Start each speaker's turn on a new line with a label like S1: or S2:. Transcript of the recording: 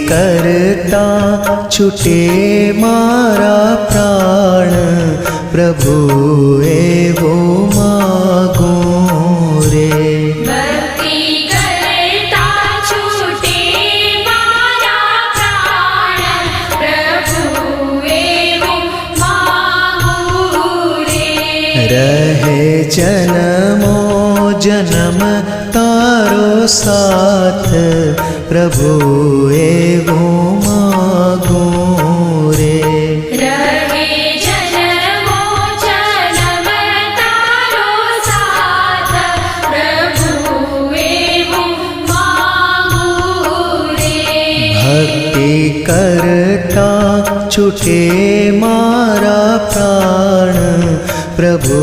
S1: करता छूटे मारा प्राण प्रभु एवो मागो रे।
S2: भक्ति करता छूटे मारा प्राण प्रभु एवो मागो रे।
S1: रहे जन्मो जन्म तारो साथ प्रभु एवो मागो रे।
S2: रहे जन्मो जन्म तारो साथ प्रभु एवो मागो रे।
S1: भक्ति करता छूटे मारा प्राण प्रभु